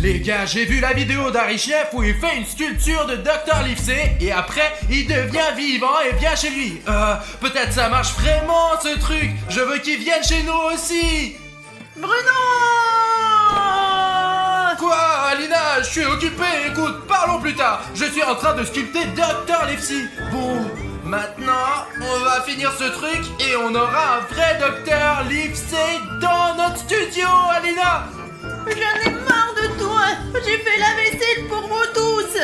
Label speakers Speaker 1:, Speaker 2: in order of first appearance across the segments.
Speaker 1: Les gars, j'ai vu la vidéo d'Harry Chef où il fait une sculpture de Dr. Livesey et après il devient vivant et vient chez lui. Peut-être ça marche vraiment ce truc. Je veux qu'il vienne chez nous aussi.
Speaker 2: Bruno!
Speaker 1: Quoi, Alina? Je suis occupé. Écoute, parlons plus tard. Je suis en train de sculpter Dr. Livesey. Bon, maintenant, on va finir ce truc et on aura un vrai Dr. Livesey dans notre studio, Alina.
Speaker 2: J'en ai marre de toi. J'ai fait la vaisselle pour vous tous.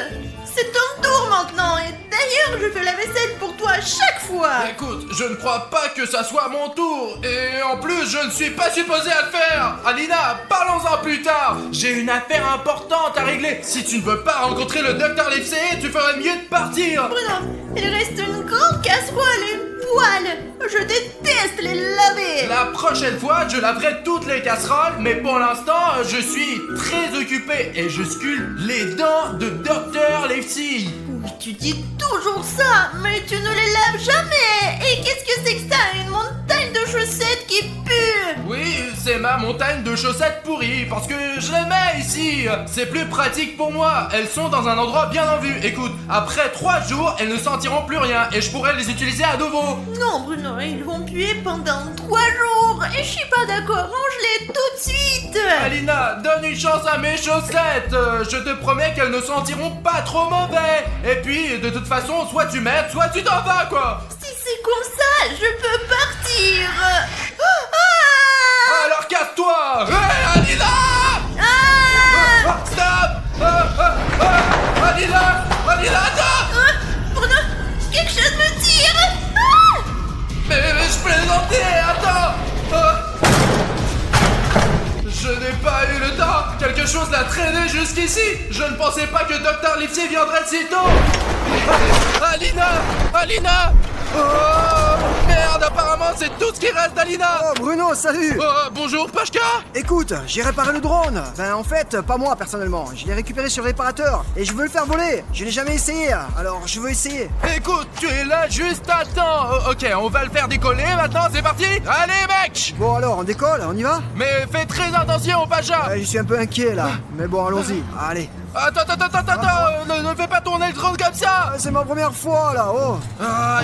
Speaker 2: C'est ton tour maintenant. Et d'ailleurs, je fais la vaisselle pour toi à chaque fois.
Speaker 1: Écoute, je ne crois pas que ça soit mon tour. Et en plus, je ne suis pas supposé à le faire. Alina, parlons-en plus tard. J'ai une affaire importante à régler. Si tu ne veux pas rencontrer le Dr. Livesey, tu ferais mieux de partir.
Speaker 2: Bruno, il reste une grande casserole et une poêle. Je déteste les laver.
Speaker 1: La prochaine fois, je laverai toutes les casseroles, mais pour l'instant, je suis très occupé et je sculpte les dents de Dr. Livesey.
Speaker 2: Oui, tu dis toujours ça, mais tu ne les laves jamais. Et qu'est-ce que c'est que ça? Une montagne de chaussettes qui pue.
Speaker 1: Oui, c'est ma montagne de chaussettes pourries, parce que je les mets ici. C'est plus pratique pour moi. Elles sont dans un endroit bien en vue. Écoute, après 3 jours, elles ne sentiront plus rien et je pourrai les utiliser à nouveau.
Speaker 2: Non, Bruno, ils vont puer pendant 3 jours. Et je suis pas d'accord, range-les tout de suite.
Speaker 1: Alina, donne une chance à mes chaussettes. Je te promets qu'elles ne sentiront pas trop mauvais. Et puis, de toute façon, soit tu m'aides, soit tu t'en vas, quoi.
Speaker 2: Si c'est comme ça, je peux partir.
Speaker 1: Alors casse-toi. Hey, Alina! Stop! Alina! Alina, attends!
Speaker 2: Bruno, quelque chose me tire.
Speaker 1: Mais je plaisantais, attends! Je n'ai pas eu le temps. Quelque chose l'a traîné jusqu'ici. Je ne pensais pas que Dr. Livesey viendrait si tôt. Alina! Alina! Oh merde, apparemment c'est tout ce qui reste d'Alina.
Speaker 3: Oh Bruno, salut.
Speaker 1: Bonjour Pashka.
Speaker 3: Écoute, j'ai réparé le drone. Ben en fait, pas moi personnellement. Je l'ai récupéré sur le réparateur et je veux le faire voler. Je l'ai jamais essayé, alors je veux essayer.
Speaker 1: Écoute, tu es là juste à temps. Ok, on va le faire décoller maintenant, c'est parti. Allez mec.
Speaker 3: Bon alors, on décolle, on y va?
Speaker 1: Mais fais très attention Pasha.
Speaker 3: Je suis un peu inquiet là. Mais bon, allons-y. Allez.
Speaker 1: Attends, ne fais pas tourner le drone comme ça.
Speaker 3: C'est ma première fois là, oh.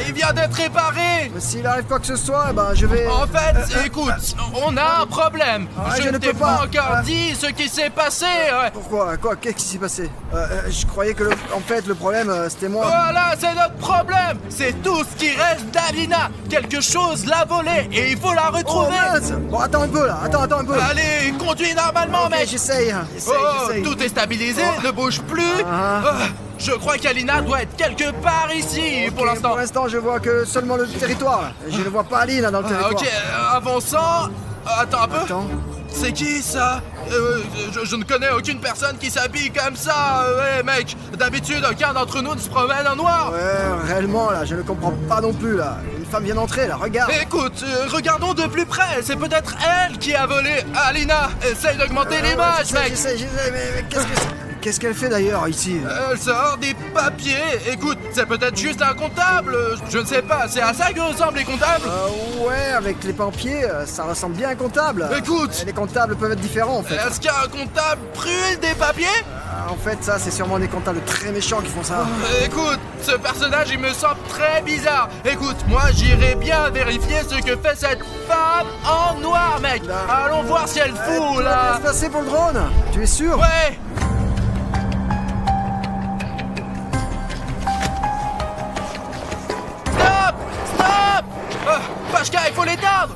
Speaker 1: Il vient d'être réparé.
Speaker 3: Mais s'il arrive quoi que ce soit, ben je vais...
Speaker 1: En fait, écoute, on a un problème. Je ne t'ai pas encore dit ce qui s'est passé.
Speaker 3: Pourquoi? Quoi? Qu'est-ce qui s'est passé? Je croyais que en fait le problème c'était moi.
Speaker 1: Voilà, c'est notre problème. C'est tout ce qui reste d'Alina. Quelque chose l'a volée et il faut la retrouver.
Speaker 3: Oh mince. Bon, attends un peu là, attends un peu.
Speaker 1: Allez, conduis normalement, mec.
Speaker 3: J'essaye.
Speaker 1: Tout est stabilisé, ne bouge plus. Je crois qu'Alina doit être quelque part ici pour l'instant.
Speaker 3: Pour l'instant, je vois que seulement le territoire. Je ne vois pas Alina dans le territoire.
Speaker 1: Ok, avançant. Attends un peu.
Speaker 3: Attends.
Speaker 1: C'est qui ça? Je ne connais aucune personne qui s'habille comme ça. Ouais, mec, d'habitude, aucun d'entre nous ne se promène en noir.
Speaker 3: Ouais, réellement, là, je ne comprends pas non plus, là. Une femme vient d'entrer, là, regarde.
Speaker 1: Écoute, regardons de plus près. C'est peut-être elle qui a volé. Alina, essaye d'augmenter l'image, mec.
Speaker 3: J'essaie, mais qu'est-ce que c'est? Qu'est-ce qu'elle fait d'ailleurs ici?
Speaker 1: Elle sort des papiers. Écoute, c'est peut-être juste un comptable. Je ne sais pas, c'est à ça que ressemblent les comptables.
Speaker 3: Ouais, avec les papiers, ça ressemble bien à un comptable.
Speaker 1: Écoute,
Speaker 3: les comptables peuvent être différents en fait.
Speaker 1: Est-ce qu'un comptable brûle des papiers?
Speaker 3: En fait, ça, c'est sûrement des comptables très méchants qui font ça.
Speaker 1: Écoute, ce personnage, il me semble très bizarre. Écoute, moi, j'irai bien vérifier ce que fait cette femme en noir, mec.
Speaker 3: Là.
Speaker 1: Allons voir si elle fout, là.
Speaker 3: Ça va bien se passer pour le drone? Tu es sûr?
Speaker 1: Ouais. Pashka, il faut l'éteindre.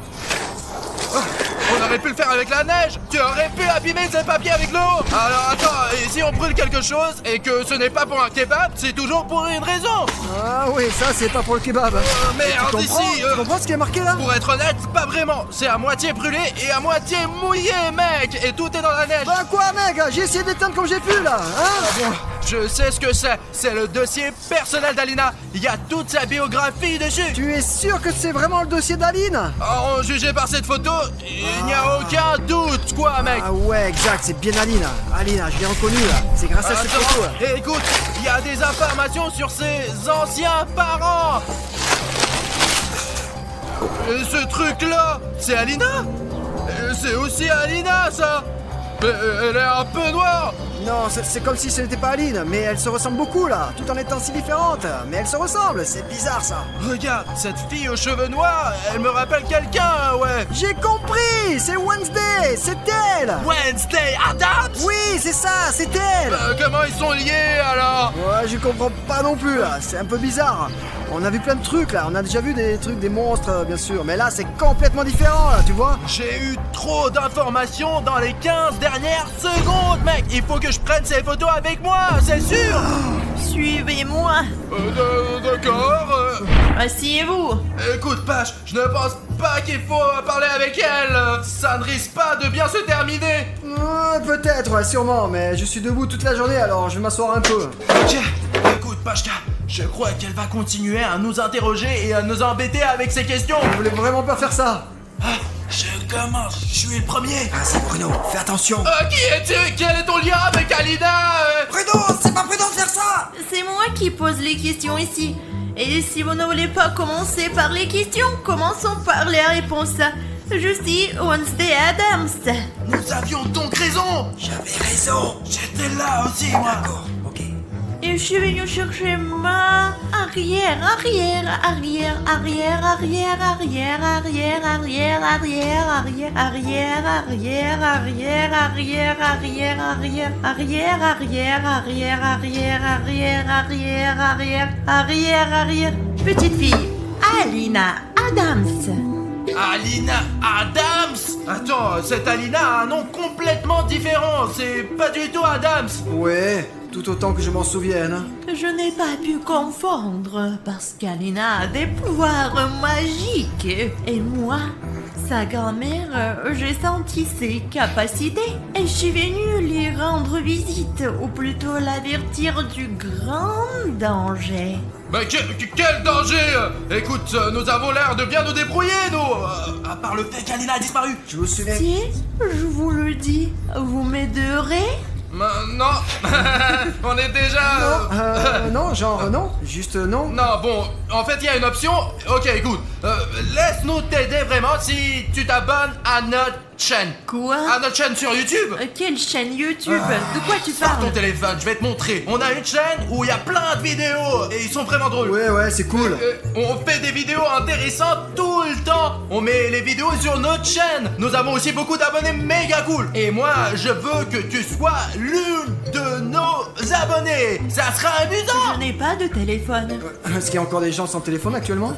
Speaker 1: On aurait pu le faire avec la neige. Tu aurais pu abîmer ces papiers avec l'eau. Alors attends, et si on brûle quelque chose et que ce n'est pas pour un kebab, c'est toujours pour une raison.
Speaker 3: Ah oui, ça c'est pas pour le kebab.
Speaker 1: Merde, ici.
Speaker 3: Tu comprends ce qui est marqué là?
Speaker 1: Pour être honnête, pas vraiment. C'est à moitié brûlé et à moitié mouillé, mec. Et tout est dans la neige.
Speaker 3: Bah quoi, mec? J'ai essayé d'éteindre comme j'ai pu là, hein?
Speaker 1: Je sais ce que c'est. C'est le dossier personnel d'Alina. Il y a toute sa biographie dessus.
Speaker 3: Tu es sûr que c'est vraiment le dossier d'Aline?
Speaker 1: En jugé par cette photo, il n'y a aucun doute, quoi, mec.
Speaker 3: Ah ouais, exact, c'est bien Alina. Alina, je l'ai reconnue là. C'est grâce à cette photo.
Speaker 1: Et écoute, il y a des informations sur ses anciens parents. Ce truc-là, c'est Alina? C'est aussi Alina, ça. Mais elle est un peu noire.
Speaker 3: Non, c'est comme si ce n'était pas Aline, mais elles se ressemblent beaucoup là, tout en étant si différentes. Mais elles se ressemblent, c'est bizarre ça.
Speaker 1: Regarde, cette fille aux cheveux noirs, elle me rappelle quelqu'un, ouais.
Speaker 3: J'ai compris, c'est Wednesday, c'est elle.
Speaker 1: Wednesday Addams.
Speaker 3: Oui, c'est ça, c'est elle.
Speaker 1: Comment ils sont liés alors?
Speaker 3: Ouais, je comprends pas non plus là, c'est un peu bizarre. On a vu plein de trucs là, on a déjà vu des trucs, des monstres bien sûr, mais là c'est complètement différent là, tu vois.
Speaker 1: J'ai eu trop d'informations dans les 15 dernières secondes, mec. Il faut que je prenne ces photos avec moi, c'est sûr.
Speaker 2: Suivez-moi.
Speaker 1: D'accord.
Speaker 2: Asseyez-vous.
Speaker 1: Écoute, Pache, je ne pense pas qu'il faut parler avec elle. Ça ne risque pas de bien se terminer.
Speaker 3: Peut-être, ouais, sûrement, mais je suis debout toute la journée alors je vais m'asseoir un peu.
Speaker 1: Ok, écoute, Pachka, je crois qu'elle va continuer à nous interroger et à nous embêter avec ses questions.
Speaker 3: Vous voulez vraiment pas faire ça?
Speaker 1: Je commence, je suis le premier.
Speaker 3: Vas-y Bruno, fais attention.
Speaker 1: Qui es-tu? Quel est ton lien avec Alina?
Speaker 3: Bruno, c'est pas prudent de faire ça.
Speaker 2: C'est moi qui pose les questions ici. Et si vous ne voulez pas commencer par les questions, commençons par les réponses. Je suis Wednesday Addams.
Speaker 1: Nous avions donc raison.
Speaker 3: J'avais raison.
Speaker 1: J'étais là aussi, moi.
Speaker 3: D'accord, ok.
Speaker 2: Et je suis venue chercher ma arrière. Petite fille, Alina Addams.
Speaker 1: Alina Addams? Attends, cette Alina a un nom complètement différent. C'est pas du tout Addams.
Speaker 3: Ouais, tout autant que je m'en souvienne.
Speaker 2: Je n'ai pas pu confondre parce qu'Alina a des pouvoirs magiques. Et moi, sa grand-mère, j'ai senti ses capacités. Et je suis venue lui rendre visite, ou plutôt l'avertir du grand danger.
Speaker 1: Mais quel danger! Écoute, nous avons l'air de bien nous débrouiller, nous! À part le fait qu'Alina a disparu.
Speaker 3: Je me souviens.
Speaker 2: Si, je vous le dis, vous m'aiderez?
Speaker 1: Non, on est déjà...
Speaker 3: Non, genre non, juste non.
Speaker 1: Non, bon, en fait, il y a une option. Ok, écoute, laisse-nous t'aider vraiment si tu t'abonnes à notre chaîne.
Speaker 2: Quoi?
Speaker 1: À notre chaîne sur YouTube.
Speaker 2: Quelle chaîne YouTube? De quoi tu
Speaker 1: Sors ton
Speaker 2: parles?
Speaker 1: téléphone, je vais te montrer. On a une chaîne où il y a plein de vidéos et ils sont vraiment drôles.
Speaker 3: Ouais, c'est cool.
Speaker 1: On fait des vidéos intéressantes tout le temps. On met les vidéos sur notre chaîne. Nous avons aussi beaucoup d'abonnés méga cool. Et moi, je veux que tu sois l'une de nos abonnés. Ça sera
Speaker 2: Je
Speaker 1: amusant.
Speaker 2: n'ai pas de téléphone.
Speaker 3: Est-ce qu'il y a encore des gens sans téléphone actuellement?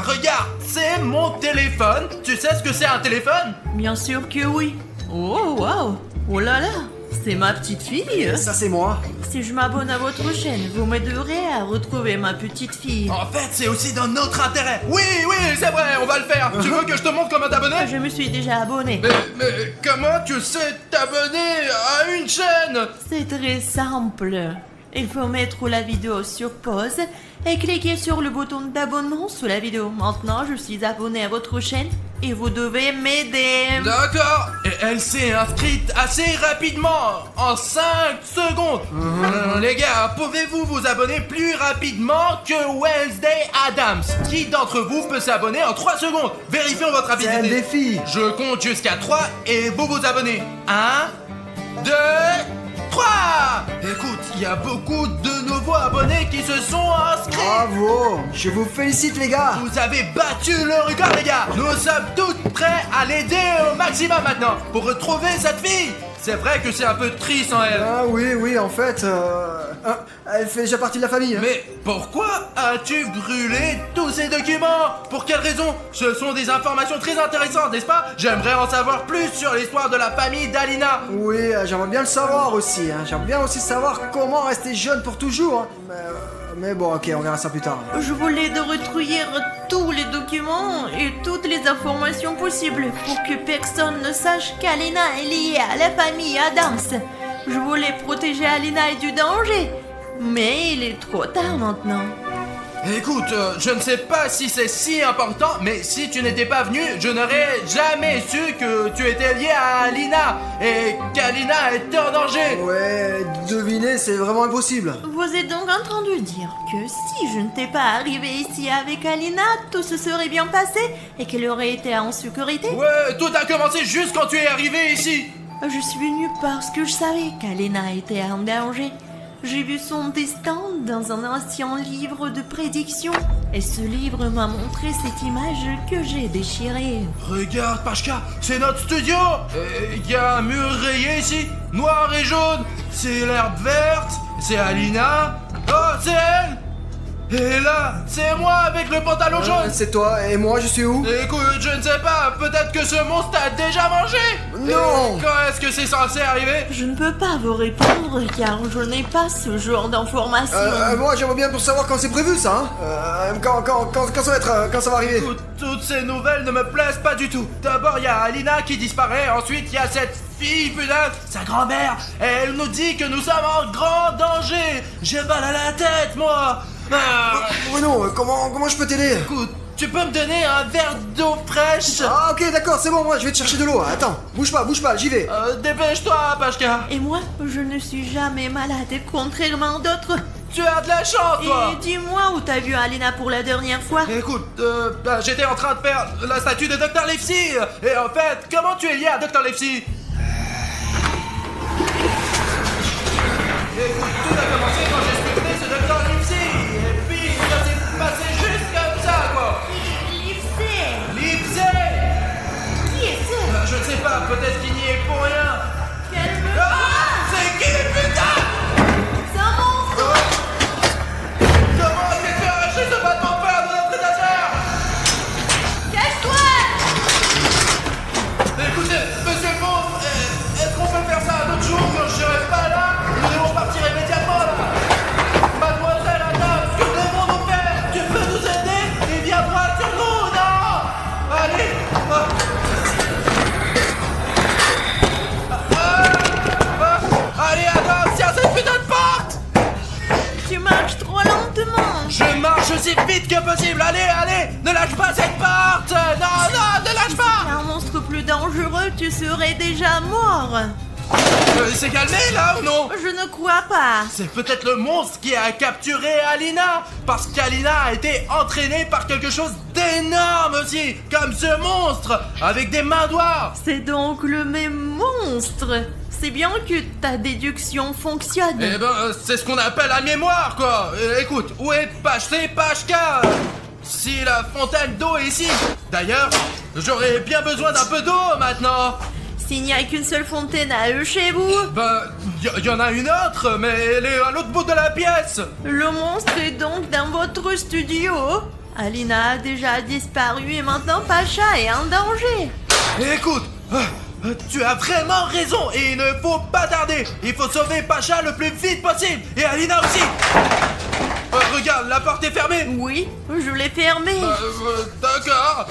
Speaker 1: Regarde, c'est mon téléphone. Tu sais ce que c'est un téléphone?
Speaker 2: Bien sûr que oui. Oh, waouh. Oh là là, c'est ma petite fille.
Speaker 3: Ça c'est moi.
Speaker 2: Si je m'abonne à votre chaîne, vous m'aiderez à retrouver ma petite fille.
Speaker 1: En fait, c'est aussi dans notre intérêt. Oui, c'est vrai, on va le faire. Tu veux que je te montre comment t'abonner?
Speaker 2: Je me suis déjà abonnée.
Speaker 1: Mais comment tu sais t'abonner à une chaîne?
Speaker 2: C'est très simple. Il faut mettre la vidéo sur pause et cliquer sur le bouton d'abonnement sous la vidéo. Maintenant, je suis abonnée à votre chaîne et vous devez m'aider.
Speaker 1: D'accord. Et elle s'est inscrite assez rapidement, en 5 secondes. Les gars, pouvez-vous vous abonner plus rapidement que Wednesday Addams? Qui d'entre vous peut s'abonner en 3 secondes? Vérifions votre
Speaker 3: C'est un
Speaker 1: rapidité.
Speaker 3: défi.
Speaker 1: Je compte jusqu'à 3 et vous vous abonnez. 1, 2, 3. Écoute, il y a beaucoup de nouveaux abonnés qui se sont inscrits.
Speaker 3: Bravo. Je vous félicite les gars.
Speaker 1: Vous avez battu le record, les gars. Nous sommes tous prêts à l'aider au maximum maintenant pour retrouver cette fille. C'est vrai que c'est un peu triste en elle.
Speaker 3: Ah oui, en fait, elle fait déjà partie de la famille. Hein.
Speaker 1: Mais pourquoi as-tu brûlé tous ces documents? Pour quelle raison? Ce sont des informations très intéressantes, n'est-ce pas? J'aimerais en savoir plus sur l'histoire de la famille d'Alina.
Speaker 3: Oui, j'aimerais bien le savoir aussi. Hein. J'aimerais bien aussi savoir comment rester jeune pour toujours. Hein. Mais bon, ok, on verra ça plus tard.
Speaker 2: Je voulais de retrouver tous les documents et toutes les informations possibles pour que personne ne sache qu'Alina est liée à la famille Addams. Je voulais protéger Alina du danger, mais il est trop tard maintenant.
Speaker 1: Écoute, je ne sais pas si c'est si important, mais si tu n'étais pas venu, je n'aurais jamais su que tu étais lié à Alina et qu'Alina était en danger.
Speaker 3: Ouais, deviner, c'est vraiment impossible.
Speaker 2: Vous êtes donc en train de dire que si je n'étais pas arrivé ici avec Alina, tout se serait bien passé et qu'elle aurait été en sécurité?
Speaker 1: Ouais, tout a commencé juste quand tu es arrivé ici.
Speaker 2: Je suis venue parce que je savais qu'Alena était en danger. J'ai vu son destin dans un ancien livre de prédiction. Et ce livre m'a montré cette image que j'ai déchirée.
Speaker 1: Regarde, Pashka, c'est notre studio. Il y a un mur rayé ici, noir et jaune. C'est l'herbe verte, c'est Alina. Oh, c'est elle. Et là, c'est moi avec le pantalon jaune.
Speaker 3: C'est toi, et moi je suis où?
Speaker 1: Écoute, je ne sais pas, peut-être que ce monstre t'a déjà mangé.
Speaker 3: Non.
Speaker 1: Et quand est-ce que c'est censé arriver?
Speaker 2: Je ne peux pas vous répondre car je n'ai pas ce genre d'informations.
Speaker 3: Moi j'aimerais bien pour savoir quand c'est prévu ça, hein. Quand ça va être, quand ça va arriver.
Speaker 1: Écoute, toutes ces nouvelles ne me plaisent pas du tout. D'abord, il y a Alina qui disparaît, ensuite il y a cette fille, putain, sa grand-mère. Elle nous dit que nous sommes en grand danger. J'ai mal à la tête, moi.
Speaker 3: Bruno, comment je peux t'aider?
Speaker 1: Écoute, tu peux me donner un verre d'eau fraîche?
Speaker 3: Ah ok d'accord, c'est bon, moi je vais te chercher de l'eau. Attends, bouge pas, j'y vais.
Speaker 1: Dépêche-toi, Pashka.
Speaker 2: Et moi, je ne suis jamais malade, contrairement à d'autres.
Speaker 1: Tu as de la chance, toi.
Speaker 2: Et dis-moi où t'as vu Alena pour la dernière fois.
Speaker 1: Écoute, j'étais en train de faire la statue de Dr. Livesey. Et en fait, comment tu es lié à Dr. Livesey? Écoute, tout a commencé quand j'ai sculpté ce Dr. Livesey. Et puis, ça s'est passé juste comme ça, quoi.
Speaker 2: Livesey.
Speaker 1: Livesey.
Speaker 2: Qui est ce?
Speaker 1: Je ne sais pas, peut-être qu'il n'y est pour rien.
Speaker 2: Calme-toi.
Speaker 1: Ah, c'est qui, putain?
Speaker 2: C'est un monstre.
Speaker 1: Comment est-ce que tu as arraché ce bâton de fer de notre étagère?
Speaker 2: Cache-toi.
Speaker 1: Écoutez, monsieur le monstre, est-ce qu'on peut faire ça un autre jour quand je serai pas là? Nous devons partir immédiatement, là. Mademoiselle, Adam, que devons-nous faire? Tu peux nous aider? Et viens droit sur nous, non? Allez. Allez, Adam, tiens cette putain de porte.
Speaker 2: Tu marches trop lentement.
Speaker 1: Je marche aussi vite que possible. Allez, ne lâche pas cette porte. Non, ne lâche pas.
Speaker 2: Un monstre plus dangereux, tu serais déjà mort.
Speaker 1: Il s'est calmé là ou non?
Speaker 2: Je ne crois pas.
Speaker 1: C'est peut-être le monstre qui a capturé Alina. Parce qu'Alina a été entraînée par quelque chose d'énorme aussi. Comme ce monstre, avec des mains noires.
Speaker 2: C'est donc le même monstre. C'est bien que ta déduction fonctionne.
Speaker 1: Eh ben, c'est ce qu'on appelle la mémoire, quoi. Écoute, où est Pashka? Si la fontaine d'eau est ici. D'ailleurs, j'aurais bien besoin d'un peu d'eau maintenant.
Speaker 2: S'il n'y a qu'une seule fontaine à eux chez vous,
Speaker 1: Ben, y en a une autre, mais elle est à l'autre bout de la pièce.
Speaker 2: le monstre est donc dans votre studio. Alina a déjà disparu et maintenant Pacha est en danger.
Speaker 1: Écoute, tu as vraiment raison et il ne faut pas tarder. Il faut sauver Pacha le plus vite possible et Alina aussi. Regarde, la porte est fermée.
Speaker 2: Oui, je l'ai fermée.
Speaker 1: D'accord.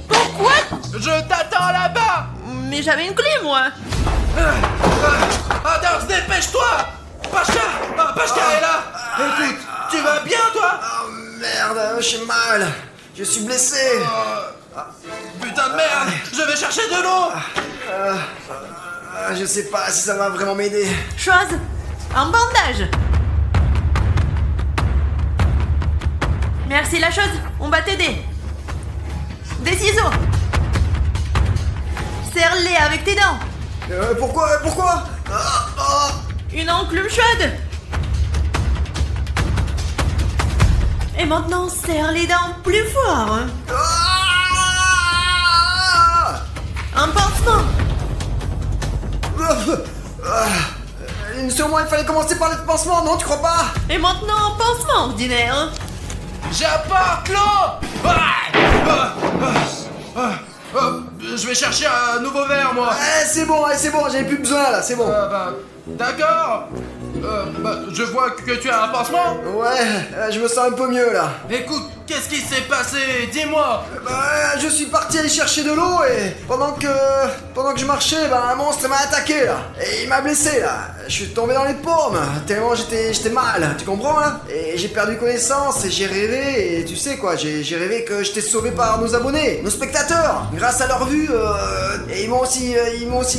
Speaker 2: Pourquoi?
Speaker 1: Je t'attends là-bas.
Speaker 2: Mais j'avais une clé, moi.
Speaker 1: Adam, dépêche-toi. Pashka est là. Écoute, tu vas bien, toi?
Speaker 3: Oh merde, j'ai mal. Je suis blessé.
Speaker 1: Putain de merde. Je vais chercher de l'eau.
Speaker 3: Je sais pas si ça va vraiment m'aider.
Speaker 2: Chose, un bandage. Merci la chose, on va t'aider. Des ciseaux. Serre-les avec tes dents.
Speaker 3: Pourquoi
Speaker 2: Une enclume chaude. Et maintenant, serre les dents plus fort. Un pansement.
Speaker 3: Sûrement il fallait commencer par le pansement, non, tu crois pas?
Speaker 2: Et maintenant, un pansement ordinaire.
Speaker 1: J'apporte l'eau. Je vais chercher un nouveau verre, moi.
Speaker 3: C'est bon, j'avais plus besoin là, c'est bon.
Speaker 1: D'accord. Je vois que tu as un pansement.
Speaker 3: Ouais, je me sens un peu mieux là.
Speaker 1: Écoute, qu'est-ce qui s'est passé? Dis-moi.
Speaker 3: Je suis parti aller chercher de l'eau et pendant que je marchais, un monstre m'a attaqué là. Et il m'a blessé là. Je suis tombé dans les pommes, tellement j'étais mal, tu comprends hein? Et j'ai perdu connaissance et j'ai rêvé, et tu sais quoi, j'ai rêvé que j'étais sauvé par nos abonnés, nos spectateurs, grâce à leur vue, et ils m'ont aussi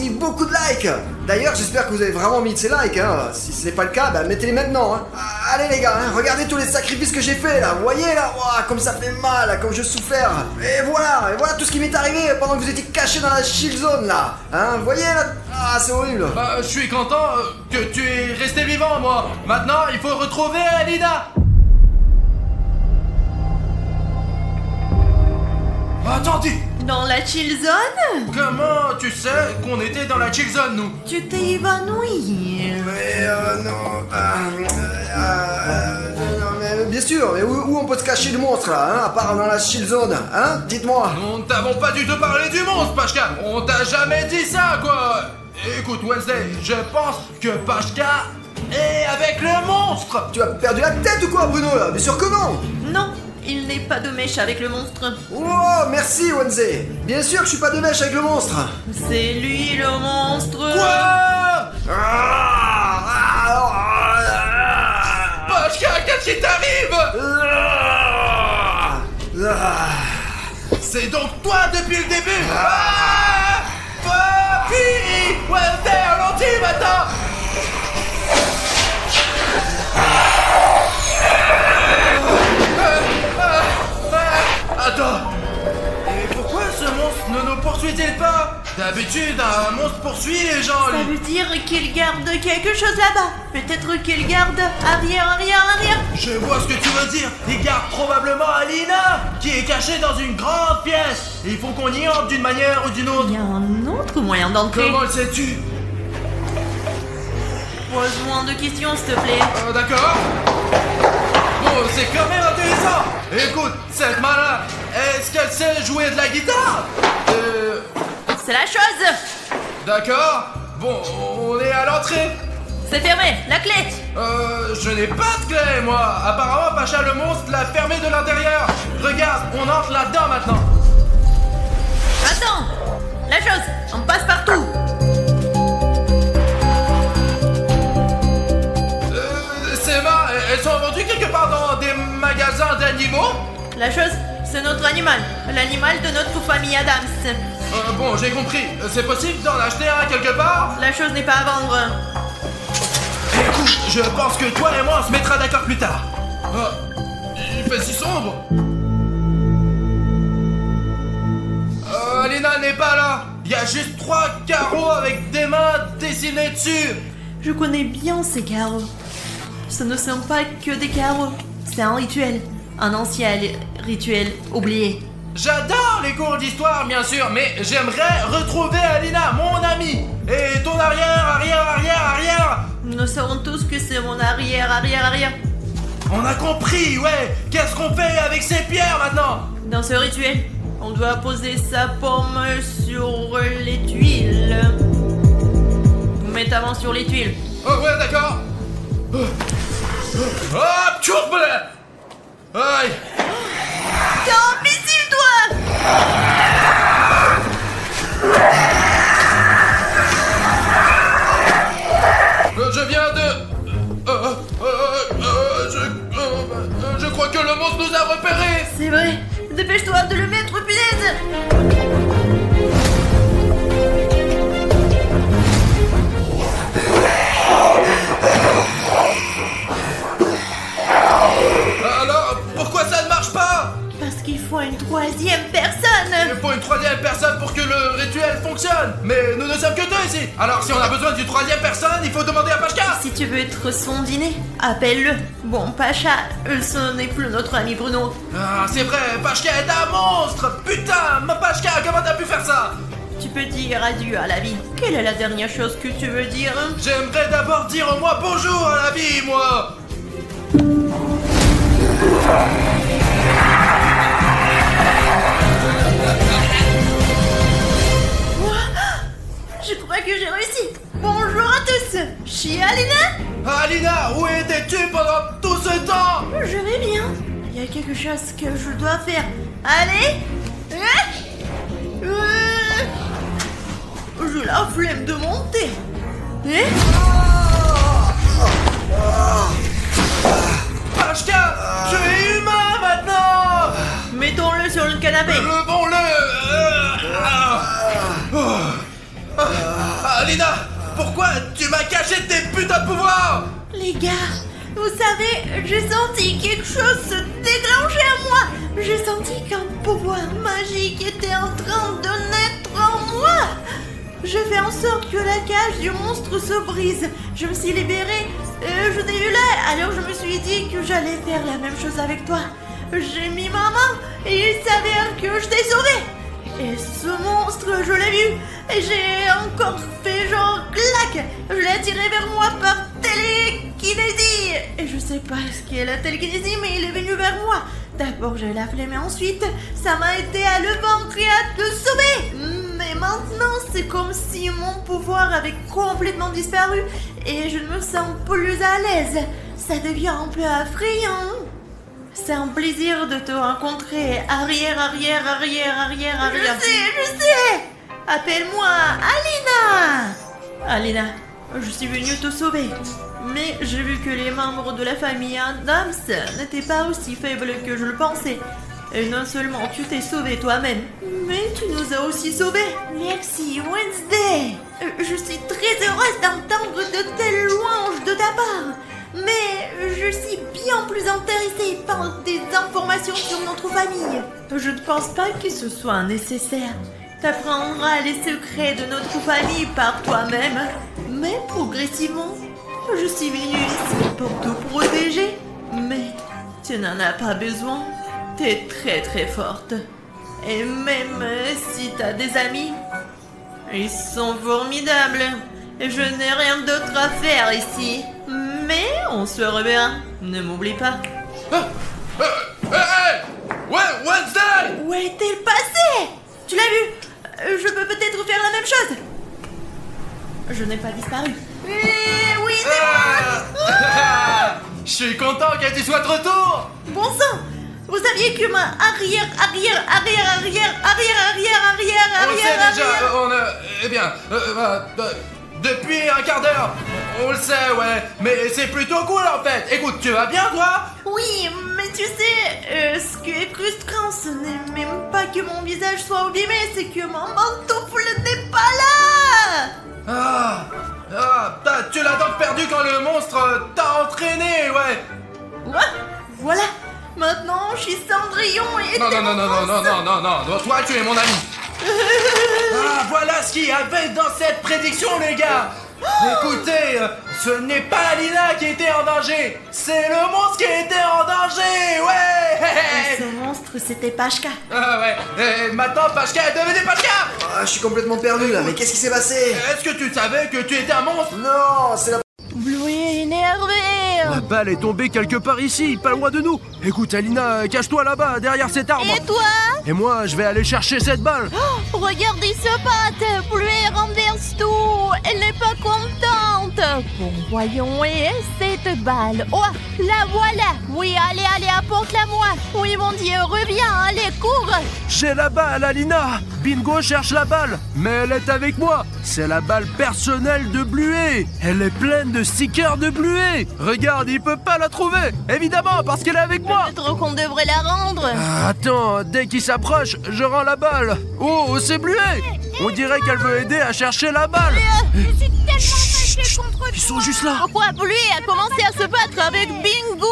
Speaker 3: mis beaucoup de likes. D'ailleurs, j'espère que vous avez vraiment mis de ces likes, hein. Si ce n'est pas le cas, mettez-les maintenant, hein. Allez les gars, hein, regardez tous les sacrifices que j'ai fait là, vous voyez là, wow, Ah, comme ça fait mal, comme je souffert. Et voilà tout ce qui m'est arrivé pendant que vous étiez cachés dans la shield zone là. Hein, vous voyez là? Ah, c'est horrible.
Speaker 1: Bah, je suis content que tu es resté vivant, moi. Maintenant, il faut retrouver Alina. Attendez,
Speaker 2: Dans la chill zone?
Speaker 1: comment tu sais qu'on était dans la chill zone, nous?
Speaker 2: Tu t'es évanoui.
Speaker 3: Mais non. Non, mais bien sûr, mais où on peut se cacher le monstre là, hein, à part dans la shield zone, hein? Dites-moi.
Speaker 1: Nous ne t'avons pas du tout parlé du monstre, Pashka. On t'a jamais dit ça, quoi. Écoute, Wednesday, je pense que Pashka est avec le monstre.
Speaker 3: Tu as perdu la tête ou quoi, Bruno là? Bien sûr que non.
Speaker 2: Non, il n'est pas de mèche avec le monstre.
Speaker 3: Oh, merci Wednesday. Bien sûr que je suis pas de mèche avec le monstre.
Speaker 2: C'est lui le monstre.
Speaker 1: Quoi? Pashka, qu'est-ce qui t'arrive? C'est donc toi depuis le début. Papi! Wednesday, ralentis maintenant. Attends. Et pourquoi ce monstre ne nous poursuit-il pas? D'habitude, un monstre poursuit les gens,
Speaker 2: Ça
Speaker 1: lui.
Speaker 2: veut dire qu'il garde quelque chose là-bas. Peut-être qu'il garde arrière.
Speaker 1: Je vois ce que tu veux dire. Il garde probablement Alina, qui est cachée dans une grande pièce. Et il faut qu'on y entre d'une manière ou d'une autre.
Speaker 2: Il y a un autre moyen d'entrer.
Speaker 1: Comment le sais-tu?
Speaker 2: Pose-moi de questions, s'il te plaît.
Speaker 1: D'accord. Bon, c'est quand même intéressant. Écoute, cette malin, est-ce qu'elle sait jouer de la guitare?
Speaker 2: C'est la chose.
Speaker 1: D'accord. Bon, on est à l'entrée.
Speaker 2: C'est fermé. La clé.
Speaker 1: Je n'ai pas de clé, moi. Apparemment, Pacha le monstre l'a fermé de l'intérieur. Regarde, on entre là-dedans maintenant.
Speaker 2: Attends. La chose. On passe partout.
Speaker 1: Ces mains, elles sont vendues quelque part dans des magasins d'animaux?
Speaker 2: La chose, c'est notre animal. L'animal de notre famille Adams.
Speaker 1: Bon, j'ai compris. C'est possible d'en acheter un quelque part?
Speaker 2: La chose n'est pas à vendre.
Speaker 1: Écoute, je pense que toi et moi on se mettra d'accord plus tard. Il fait si sombre. Alina n'est pas là. Il y a juste 3 carreaux avec des mains dessinées dessus.
Speaker 2: Je connais bien ces carreaux. Ce ne sont pas que des carreaux. C'est un rituel. Un ancien rituel oublié.
Speaker 1: J'adore les cours d'histoire, bien sûr, mais j'aimerais retrouver Alina, mon amie. Et ton arrière.
Speaker 2: Nous savons tous que c'est mon arrière.
Speaker 1: On a compris, ouais. Qu'est-ce qu'on fait avec ces pierres maintenant?
Speaker 2: Dans ce rituel, on doit poser sa paume sur les tuiles. Mets ta main sur les tuiles.
Speaker 1: Oh ouais, d'accord. Hop, tchourblé. Aïe.
Speaker 2: T'es imbécile, toi!
Speaker 1: Je viens de... Je crois que le monstre nous a repérés.
Speaker 2: C'est vrai. Dépêche-toi de le mettre, punaise!
Speaker 1: Alors, pourquoi ça ne marche pas?
Speaker 2: Parce qu'il faut une troisième personne!
Speaker 1: Il faut une troisième personne pour que le rituel fonctionne. Mais nous ne sommes que 2 ici. Alors si on a besoin d'une troisième personne, il faut demander à Pashka.
Speaker 2: Si tu veux être son dîner, appelle-le. Bon, Pacha, ce n'est plus notre ami Bruno.
Speaker 1: Ah, c'est vrai, Pashka est un monstre. Putain, ma Pashka, comment t'as pu faire ça?
Speaker 2: Tu peux dire adieu à la vie. Quelle est la dernière chose que tu veux dire?
Speaker 1: J'aimerais d'abord dire au moins bonjour à la vie, moi.
Speaker 2: Je crois que j'ai réussi. Bonjour à tous. Je suis Alina.
Speaker 1: Alina, où étais-tu pendant tout ce temps?
Speaker 2: Je vais bien. Il y a quelque chose que je dois faire. Allez. J'ai la flemme de monter.
Speaker 1: Pashka, tu es humain maintenant.
Speaker 2: Mettons-le sur le canapé.
Speaker 1: Levons-le. Alina, pourquoi tu m'as caché tes putains de pouvoirs?
Speaker 2: Les gars, Vous savez, j'ai senti quelque chose se déclencher à moi. J'ai senti qu'un pouvoir magique était en train de naître en moi. Je fais en sorte que la cage du monstre se brise. Je me suis libérée. Je t'ai vu là, alors je me suis dit que j'allais faire la même chose avec toi. J'ai mis ma main et il s'avère que je t'ai sauvé. Et ce monstre, je l'ai vu. Et j'ai encore fait genre clac. Je l'ai attiré vers moi par télékinésie. Et je sais pas ce qu'est la télékinésie, mais il est venu vers moi. D'abord j'ai la flemme et ensuite ça m'a aidé à le vaincre et à te sauver. Mais maintenant c'est comme si mon pouvoir avait complètement disparu et je ne me sens plus à l'aise. Ça devient un peu effrayant. C'est un plaisir de te rencontrer. Arrière. Je sais. Appelle-moi Alina. Alina, je suis venue te sauver. Mais j'ai vu que les membres de la famille Adams n'étaient pas aussi faibles que je le pensais. Et non seulement tu t'es sauvé toi-même, mais tu nous as aussi sauvés. Merci Wednesday. Je suis très heureuse d'entendre de telles louanges de ta part. Mais je suis bien plus intéressée par des informations sur notre famille. Je ne pense pas que ce soit nécessaire. T'apprendras les secrets de notre famille par toi-même. Mais progressivement, je suis venue ici pour te protéger. Mais tu n'en as pas besoin. T'es très forte. Et même si t'as des amis, ils sont formidables. Et je n'ai rien d'autre à faire ici. Mais on se reverra. Ne m'oublie pas.
Speaker 1: Hey! Ouais, Wednesday!
Speaker 2: Où est-elle passée? Tu l'as vu? Je peux peut-être faire la même chose. Je n'ai pas disparu. Oui, c'est moi.
Speaker 1: Je suis content que tu sois de retour!
Speaker 2: Bon sang! Vous saviez que ma arrière.
Speaker 1: On sait déjà, eh bien, depuis un quart d'heure. On le sait, ouais. Mais c'est plutôt cool en fait. Écoute, tu vas bien toi?
Speaker 2: Oui, mais tu sais, ce qui est frustrant, ce n'est même pas que mon visage soit abîmé, c'est que mon pantoufle n'est pas là.
Speaker 1: Tu l'as donc perdu quand le monstre t'a entraîné, ouais.
Speaker 2: Voilà. Maintenant, je suis Cendrillon et...
Speaker 1: Non, toi tu es mon ami. Voilà ce qu'il y avait dans cette prédiction, les gars. Écoutez, ce n'est pas Alina qui était en danger, c'est le monstre qui était en danger, ouais.
Speaker 2: Ce monstre, c'était Pashka.
Speaker 1: Ouais, et maintenant Pashka est devenue Pashka.
Speaker 3: Je suis complètement perdu là, mais qu'est-ce qui s'est passé?
Speaker 1: Est-ce que tu savais que tu étais un monstre?
Speaker 3: Non, c'est la...
Speaker 2: Bleu est énervé.
Speaker 4: La balle est tombée quelque part ici, pas loin de nous. Écoute Alina, cache-toi là-bas, derrière cet arbre.
Speaker 2: Et toi?
Speaker 4: Et moi, je vais aller chercher cette balle.
Speaker 2: Regarde, il se bat. Bleu renverse tout. Elle n'est pas contente. Bon, voyons, et cette balle. Oh, la voilà. Oui, allez, apporte-la-moi. Oui, mon Dieu, reviens, allez, cours.
Speaker 4: J'ai la balle, Alina. Bingo cherche la balle, mais elle est avec moi. C'est la balle personnelle de Bluet. Elle est pleine de stickers de Bluet. Regarde, il peut pas la trouver. Évidemment, parce qu'elle est avec moi.
Speaker 2: Peut-être qu'on devrait la rendre.
Speaker 4: Attends, dès qu'il s'approche, je rends la balle. Oh, c'est Bluet. On dirait qu'elle veut aider à chercher la balle.
Speaker 2: Je suis tellement fâchée contre toi.
Speaker 4: Ils sont juste là.
Speaker 2: Pourquoi Bluet a commencé à se battre avec Bingo?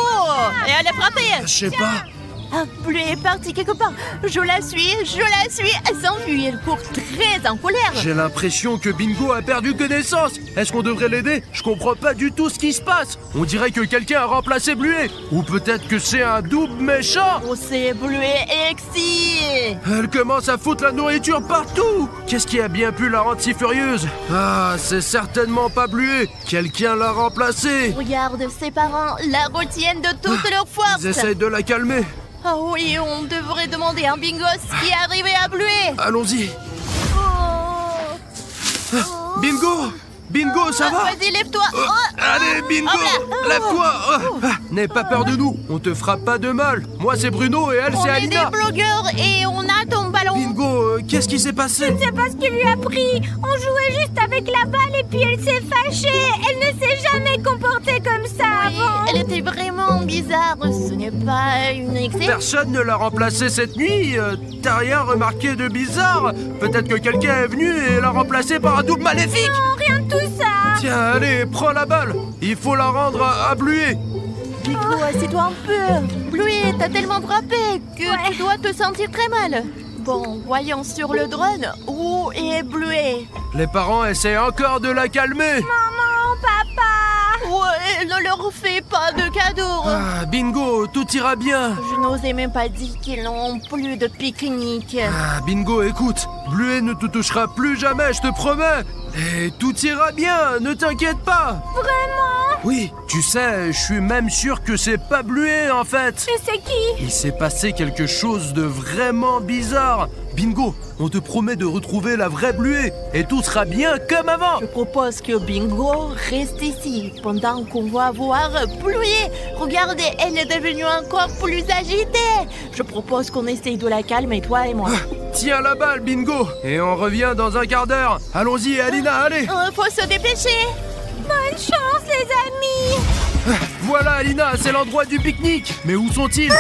Speaker 2: Et elle est frappée.
Speaker 4: Je sais pas.
Speaker 2: Bluet est partie quelque part. Je la suis. Elle s'enfuit, elle court très en colère.
Speaker 4: J'ai l'impression que Bingo a perdu connaissance. Est-ce qu'on devrait l'aider? Je comprends pas du tout ce qui se passe. On dirait que quelqu'un a remplacé Bluet. Ou peut-être que c'est un double méchant.
Speaker 2: Oh, c'est Bluet Exi.
Speaker 4: Elle commence à foutre la nourriture partout. Qu'est-ce qui a bien pu la rendre si furieuse? C'est certainement pas Bluet. Quelqu'un l'a remplacé.
Speaker 2: Regarde, ses parents la retiennent de toute leur force.
Speaker 4: Ils essayent de la calmer.
Speaker 2: Oh oui, on devrait demander à Bingo ce qui est arrivé à Bluet.
Speaker 4: Allons-y. Bingo, ça va?
Speaker 2: Vas-y, lève-toi.
Speaker 4: Allez, Bingo, lève-toi. N'aie pas peur de nous, on te fera pas de mal. Moi, c'est Bruno et elle, c'est Alina.
Speaker 2: On est des blogueurs et on a ton ballon.
Speaker 4: Bingo, qu'est-ce qui s'est passé?
Speaker 5: Je ne sais pas ce qui lui a pris. On jouait juste avec la balle et puis elle s'est fâchée. Elle ne s'est jamais comportée comme ça avant.
Speaker 2: Elle était vraiment bizarre. Ce n'est pas une exception.
Speaker 4: Personne ne l'a remplacée cette nuit. T'as rien remarqué de bizarre? Peut-être que quelqu'un est venu et l'a remplacée par un double maléfique.
Speaker 5: Non, rien de tout ça.
Speaker 4: Tiens, allez, prends la balle. Il faut la rendre à Bluet.
Speaker 2: Bingo, assieds-toi un peu. Bluey, t'as tellement frappé que tu dois te sentir très mal. Bon, voyons sur le drone, où est Bluey?
Speaker 4: Les parents essaient encore de la calmer.
Speaker 5: Maman, papa.
Speaker 2: Ouais, ne leur fais pas de cadeaux.
Speaker 4: Ah, Bingo, tout ira bien.
Speaker 2: Je n'osais même pas dire qu'ils n'ont plus de pique-nique.
Speaker 4: Ah, Bingo, écoute, Bluey ne te touchera plus jamais, je te promets. Et tout ira bien, ne t'inquiète pas.
Speaker 5: Vraiment?
Speaker 4: Oui, tu sais, je suis même sûr que c'est pas Bluey en fait.
Speaker 5: Et c'est qui?
Speaker 4: Il s'est passé quelque chose de vraiment bizarre. Bingo, on te promet de retrouver la vraie Bluey et tout sera bien comme avant.
Speaker 2: Je propose que Bingo reste ici pendant qu'on va voir Bluey. Regardez, elle est devenue encore plus agitée. Je propose qu'on essaye de la calmer, toi et moi.
Speaker 4: Tiens la balle, Bingo, et on revient dans un quart d'heure. Allons-y, Alina, allez.
Speaker 2: Faut se dépêcher.
Speaker 5: Bonne chance, les amis.
Speaker 4: Voilà, Alina, c'est l'endroit du pique-nique. Mais où sont-ils?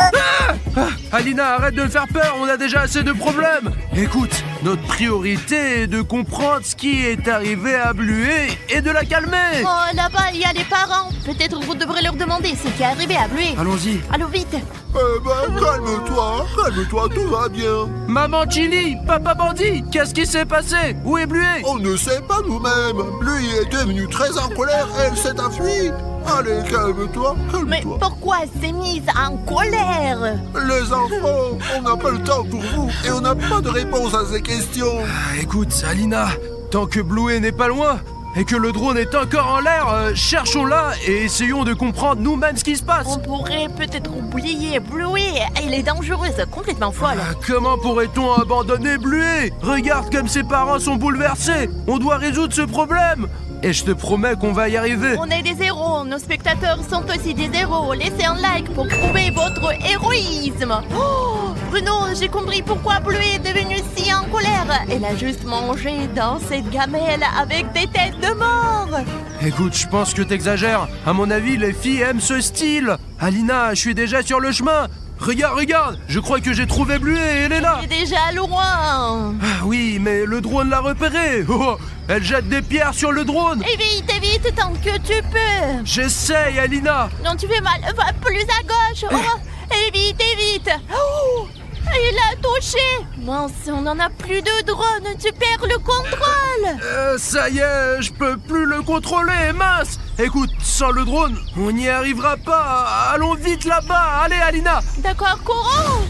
Speaker 4: Alina, arrête de me faire peur, on a déjà assez de problèmes. Écoute, notre priorité est de comprendre ce qui est arrivé à Bluey et de la calmer.
Speaker 2: Oh, là-bas, il y a les parents. Peut-être vous devrez leur demander ce qui est arrivé à Bluey.
Speaker 4: Allons-y.
Speaker 2: Allons vite.
Speaker 6: Calme-toi, tout va bien.
Speaker 4: Maman Chili, papa bandit, qu'est-ce qui s'est passé? Où est Bluey?
Speaker 6: On ne sait pas nous-mêmes. Bluey est devenu très en colère et elle s'est enfuie. Allez, calme-toi.
Speaker 2: Mais pourquoi elle s'est mise en colère?
Speaker 6: Les enfants, on n'a pas le temps pour vous et on n'a pas de réponse à ces questions.
Speaker 4: Écoute, Alina, tant que Bluey n'est pas loin et que le drone est encore en l'air, cherchons-la et essayons de comprendre nous-mêmes ce qui se passe.
Speaker 2: On pourrait peut-être oublier Bluey. Elle est dangereuse, complètement folle.
Speaker 4: Comment pourrait-on abandonner Bluey? Regarde comme ses parents sont bouleversés. On doit résoudre ce problème. Et je te promets qu'on va y arriver.
Speaker 2: On est des héros, nos spectateurs sont aussi des héros. Laissez un like pour prouver votre héroïsme. Oh, Bruno, j'ai compris pourquoi Bluey est devenue si en colère. Elle a juste mangé dans cette gamelle avec des têtes de mort.
Speaker 4: Écoute, je pense que t'exagères. À mon avis, les filles aiment ce style. Alina, je suis déjà sur le chemin. Regarde, je crois que j'ai trouvé Bluey et elle est là.
Speaker 2: Elle est déjà loin.
Speaker 4: Ah oui, mais le drone l'a repérée. Oh, elle jette des pierres sur le drone.
Speaker 2: Évite tant que tu peux.
Speaker 4: J'essaye, Alina.
Speaker 2: Non, tu fais mal. Va plus à gauche. Oh, évite. Oh, il a touché. Mince, on n'en a plus de drone. Tu perds le contrôle.
Speaker 4: Ça y est, je peux plus le contrôler, mince. Écoute, sans le drone, on n'y arrivera pas. Allons vite là-bas. Allez, Alina.
Speaker 2: D'accord, courons.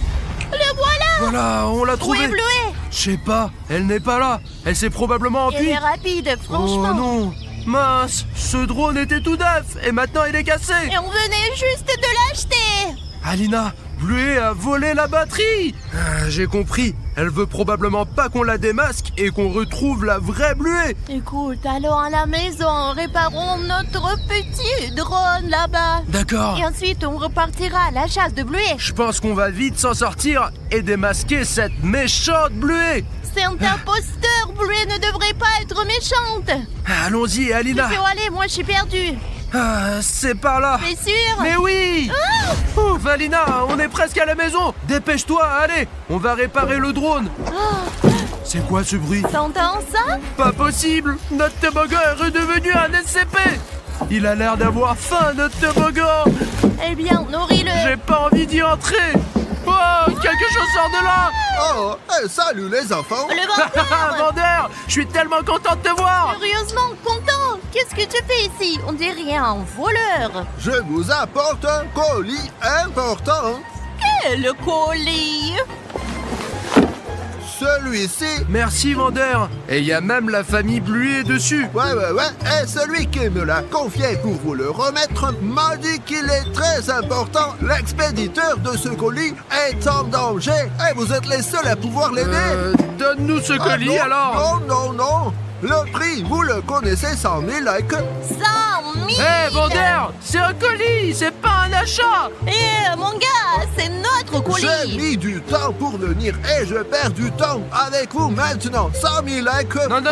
Speaker 2: Le voilà.
Speaker 4: Voilà, on l'a
Speaker 2: Où
Speaker 4: trouvé.
Speaker 2: est Bluey?
Speaker 4: Je sais pas, elle n'est pas là. Elle s'est probablement
Speaker 2: Elle
Speaker 4: enfuie.
Speaker 2: est rapide, franchement.
Speaker 4: Oh non, mince, ce drone était tout neuf et maintenant il est cassé.
Speaker 2: Et on venait juste de l'acheter.
Speaker 4: Alina, Bluey a volé la batterie. J'ai compris. Elle veut probablement pas qu'on la démasque et qu'on retrouve la vraie Bluey.
Speaker 2: Écoute, allons à la maison, réparons notre petit drone là-bas.
Speaker 4: D'accord.
Speaker 2: Et ensuite, on repartira à la chasse de Bluey.
Speaker 4: Je pense qu'on va vite s'en sortir et démasquer cette méchante Bluey.
Speaker 2: C'est un imposteur, Bluey ne devrait pas être méchante.
Speaker 4: Allons-y, Alina.
Speaker 2: Il faut aller, moi je suis perdue.
Speaker 4: C'est par là.
Speaker 2: T'es sûr?
Speaker 4: Mais oui. Ouf, Alina, on est presque à la maison. Dépêche-toi, allez. On va réparer le drone. C'est quoi ce bruit?
Speaker 2: T'entends ça?
Speaker 4: Pas possible. Notre toboggan est redevenu un SCP. Il a l'air d'avoir faim, notre toboggan.
Speaker 2: Eh bien, nourris-le.
Speaker 4: J'ai pas envie d'y entrer. Oh, quelque chose sort de là.
Speaker 6: Oh, salut les enfants.
Speaker 2: Le vendeur.
Speaker 4: Vendeur, je suis tellement content de te voir.
Speaker 2: Curieusement content. Qu'est-ce que tu fais ici? On dirait un voleur.
Speaker 6: Je vous apporte un colis important.
Speaker 2: Quel colis?
Speaker 6: Celui-ci.
Speaker 4: Merci, vendeur. Et il y a même la famille Bluey dessus.
Speaker 6: Ouais. Et celui qui me l'a confié pour vous le remettre m'a dit qu'il est très important. L'expéditeur de ce colis est en danger. Et vous êtes les seuls à pouvoir l'aider.
Speaker 4: Donne-nous ce colis
Speaker 6: non,
Speaker 4: alors.
Speaker 6: Non. Le prix, vous le connaissez, 100 000 like.
Speaker 2: 100 000.
Speaker 4: Hé, vendeur, c'est un colis, c'est pas un achat.
Speaker 2: Mon gars, c'est notre colis.
Speaker 6: J'ai mis du temps pour venir et je perds du temps avec vous maintenant. 100 000 likes.
Speaker 4: Non.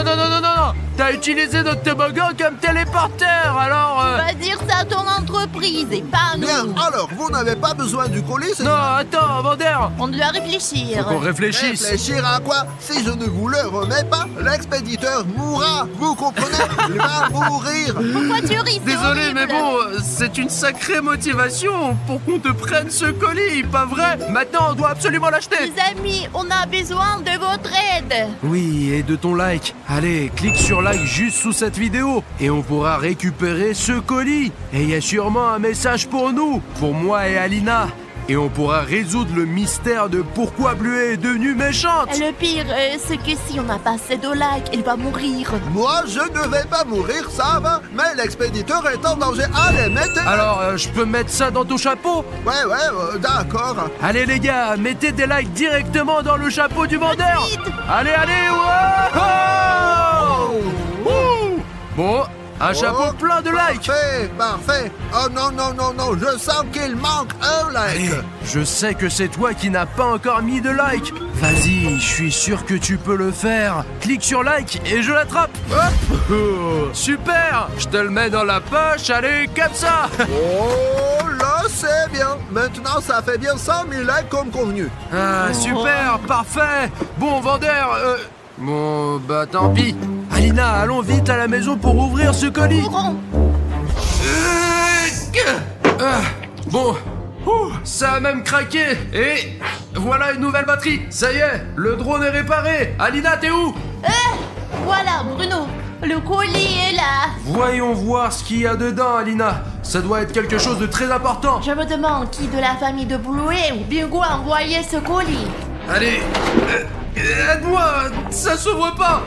Speaker 4: T'as utilisé notre toboggan comme téléporteur, alors...
Speaker 2: Va dire ça à ton entreprise et pas à nous.
Speaker 6: Bien, alors, vous n'avez pas besoin du colis, c'est
Speaker 4: Non,
Speaker 6: ça?
Speaker 4: attends, Vander.
Speaker 2: On doit réfléchir.
Speaker 4: Faut qu'on réfléchisse.
Speaker 6: Réfléchir à quoi? Si je ne vous le remets pas, l'expéditeur mourra. Vous comprenez? Il va mourir.
Speaker 2: Pourquoi tu ris? C'est
Speaker 4: Désolé,
Speaker 2: horrible.
Speaker 4: mais bon, c'est une sacrée motivation pour qu'on te prenne ce colis, pas vrai? Maintenant, on doit absolument l'acheter.
Speaker 2: Les amis, on a besoin de votre aide.
Speaker 4: Oui, et de ton like. Allez, clique sur like juste sous cette vidéo et on pourra récupérer ce colis. Et il y a sûrement un message pour nous, pour moi et Alina. Et on pourra résoudre le mystère de pourquoi Bluet est devenue méchante.
Speaker 2: Le pire, c'est que si on n'a pas assez de likes, elle va mourir.
Speaker 6: Moi, je ne vais pas mourir, ça va. Mais l'expéditeur est en danger. Allez, mettez...
Speaker 4: Alors, je peux mettre ça dans ton chapeau?
Speaker 6: Ouais, d'accord.
Speaker 4: Allez les gars, mettez des likes directement dans le chapeau du vendeur.
Speaker 2: Vite.
Speaker 4: Allez, ouais. Ouh. Bon, un chapeau plein de likes.
Speaker 6: Parfait. Oh non, je sens qu'il manque un like.
Speaker 4: Allez, je sais que c'est toi qui n'as pas encore mis de like. Vas-y, je suis sûr que tu peux le faire. Clique sur like et je l'attrape. Hop. Oh, super. Je te le mets dans la poche, allez, comme ça.
Speaker 6: Oh, là, c'est bien. Maintenant, ça fait bien 100 000 likes comme convenu.
Speaker 4: Ah, super, parfait. Bon, vendeur, bon, bah tant pis. Alina, allons vite à la maison pour ouvrir ce colis.
Speaker 2: Courons.
Speaker 4: Bon, ça a même craqué. Et voilà une nouvelle batterie. Ça y est, le drone est réparé. Alina, t'es où?
Speaker 2: Voilà, Bruno. Le colis est là.
Speaker 4: Voyons voir ce qu'il y a dedans, Alina. Ça doit être quelque chose de très important.
Speaker 2: Je me demande qui de la famille de Bluet ou Bingo a envoyé ce colis.
Speaker 4: Allez, aide-moi, ça s'ouvre pas.